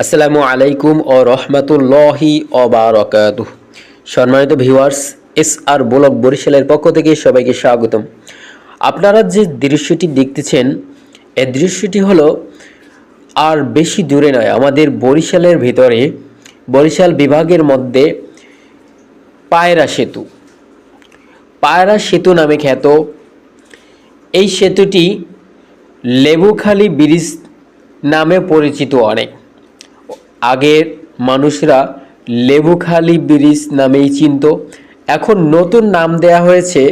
আসসালামু আলাইকুম ও রহমতুল্লাহি ও বারাকাতুহ। সম্মানিত ভিউয়ার্স, SR ব্লগ বরিশালের পক্ষ থেকে সবাইকে স্বাগতম। আপনারা যে দৃশ্যটি দেখতেছেন, এই দৃশ্যটি হলো আর বেশি দূরে নয়, আমাদের বরিশালের ভিতরে, বরিশাল বিভাগের মধ্যে পায়রা সেতু। পায়রা সেতু নামে খ্যাত এই সেতুটি লেবুখালী ব্রিজ নামে পরিচিত। অনেক আগের মানুষরা লেবুখালী ব্রিজ নামেই চিনত। এখন নতুন নাম দেয়া হয়েছে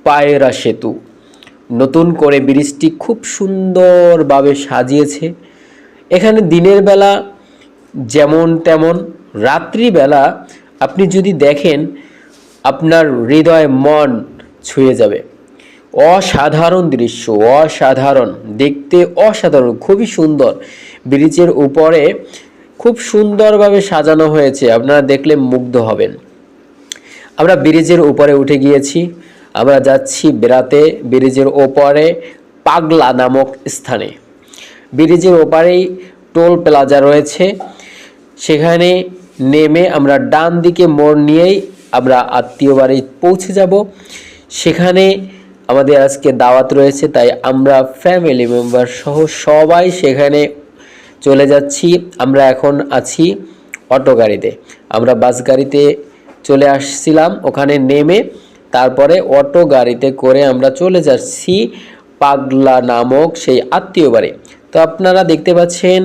পায়রা সেতু। নতুন করে ব্রিজটি খুব সুন্দরভাবে সাজিয়েছে। এখানে দিনের বেলা যেমন তেমন, রাত্রিবেলা আপনি যদি দেখেন আপনার হৃদয় মন ছুঁয়ে যাবে। অসাধারণ দৃশ্য, অসাধারণ দেখতে, অসাধারণ, খুবই সুন্দর। ব্রিজের উপরে খুব সুন্দরভাবে সাজানো হয়েছে, আপনারা দেখলে মুগ্ধ হবেন। আমরা ব্রিজের উপরে উঠে গিয়েছি, আমরা যাচ্ছি বেড়াতে ব্রিজের ওপরে পাগলা নামক স্থানে। ব্রিজের ওপারেই টোল প্লাজা রয়েছে, সেখানে নেমে আমরা ডান দিকে মোড় নিয়েই আমরা আত্মীয় বাড়ি পৌঁছে যাব। সেখানে আমাদের আজকে দাওয়াত রয়েছে, তাই আমরা ফ্যামিলি মেম্বার সহ সবাই সেখানে চলে যাচ্ছি। আমরা এখন আছি অটো গাড়িতে, আমরা বাস গাড়িতে চলে আসছিলাম, ওখানে নেমে তারপরে অটো গাড়িতে করে আমরা চলে যাচ্ছি পাগলা নামক সেই আত্মীয় বাড়ি। তো আপনারা দেখতে পাচ্ছেন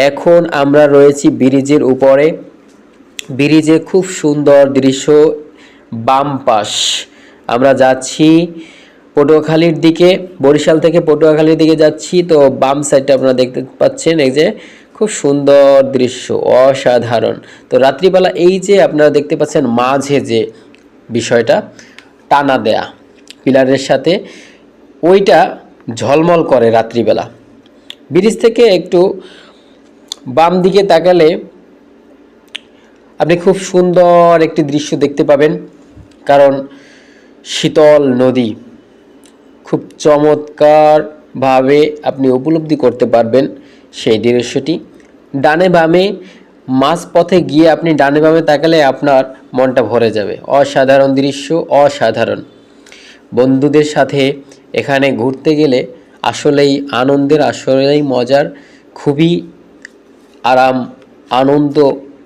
এখন আমরা রয়েছি ব্রিজের উপরে। ব্রিজে খুব সুন্দর দৃশ্য। বাম পাশ আমরা যাচ্ছি পটুয়াখালীর দিকে, বরিশাল থেকে পটুয়াখালীর দিকে যাচ্ছি। তো বাম সাইডটা আপনারা দেখতে পাচ্ছেন, এই যে খুব সুন্দর দৃশ্য, অসাধারণ। তো রাত্রিবেলা এই যে আপনারা দেখতে পাচ্ছেন মাঝে যে বিষয়টা টানা দেয়া পিলারের সাথে, ওইটা ঝলমল করে রাত্রিবেলা। ব্রিজ থেকে একটু বাম দিকে তাকালে আপনি খুব সুন্দর একটি দৃশ্য দেখতে পাবেন, কারণ শীতল নদী খুব চমৎকারভাবে আপনি উপলব্ধি করতে পারবেন সেই দৃশ্যটি। ডানে বামে মাঝপথে গিয়ে আপনি ডানে বামে তাকালে আপনার মনটা ভরে যাবে। অসাধারণ দৃশ্য, অসাধারণ। বন্ধুদের সাথে এখানে ঘুরতে গেলে আসলেই আনন্দের, আসলেই মজার, খুবই আনন্দ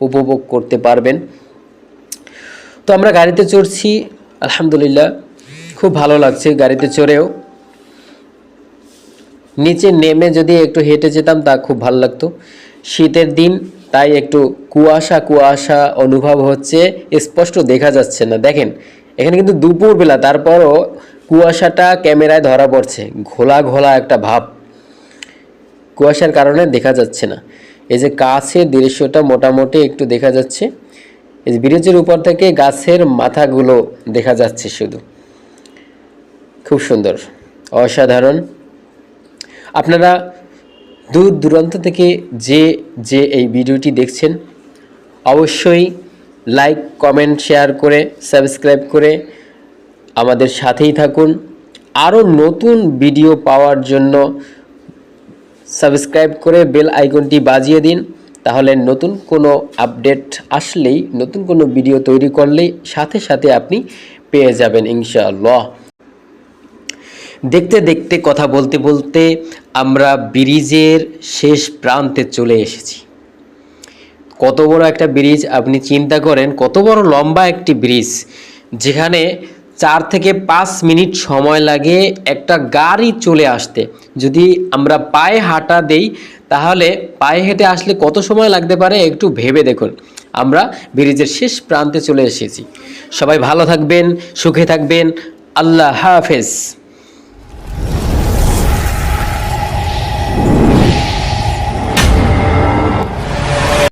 উপভোগ করতে পারবেন। তো আমরা গাড়িতে চড়ছি, আলহামদুলিল্লাহ খুব ভালো লাগছে গাড়িতে চড়েও। নিচে নেমে যদি একটু হেঁটে যেতাম তা খুব ভালো লাগতো। শীতের দিন, তাই একটু কুয়াশা কুয়াশা অনুভব হচ্ছে, স্পষ্ট দেখা যাচ্ছে না। দেখেন এখানে কিন্তু দুপুরবেলা, তারপরও কুয়াশাটা ক্যামেরায় ধরা পড়ছে, ঘোলা ঘোলা একটা ভাব, কুয়াশার কারণে দেখা যাচ্ছে না। এই যে কাছের দৃশ্যটা মোটামুটি একটু দেখা যাচ্ছে, এই যে ব্রিজের উপর থেকে গাছের মাথাগুলো দেখা যাচ্ছে শুধু, খুব সুন্দর, অসাধারণ। আপনারা দূর দূরান্ত থেকে যে এই ভিডিওটি দেখছেন, অবশ্যই লাইক, কমেন্ট, শেয়ার করে, সাবস্ক্রাইব করে আমাদের সাথেই থাকুন। আরও নতুন ভিডিও পাওয়ার জন্য সাবস্ক্রাইব করে বেল আইকনটি বাজিয়ে দিন, তাহলে নতুন কোনো আপডেট আসলেই, নতুন কোনো ভিডিও তৈরি করলেই সাথে সাথে আপনি পেয়ে যাবেন ইনশাআল্লাহ। দেখতে দেখতে, কথা বলতে বলতে আমরা ব্রিজের শেষ প্রান্তে চলে এসেছি। কত বড় একটা ব্রিজ আপনি চিন্তা করেন, কত বড় লম্বা একটি ব্রিজ, যেখানে 4 থেকে 5 মিনিট সময় লাগে একটা গাড়ি চলে আসতে। যদি আমরা পায়ে হাঁটা দেই, তাহলে পায়ে হেঁটে আসলে কত সময় লাগতে পারে একটু ভেবে দেখুন। আমরা ব্রিজের শেষ প্রান্তে চলে এসেছি। সবাই ভালো থাকবেন, সুখে থাকবেন। আল্লাহ হাফেজ।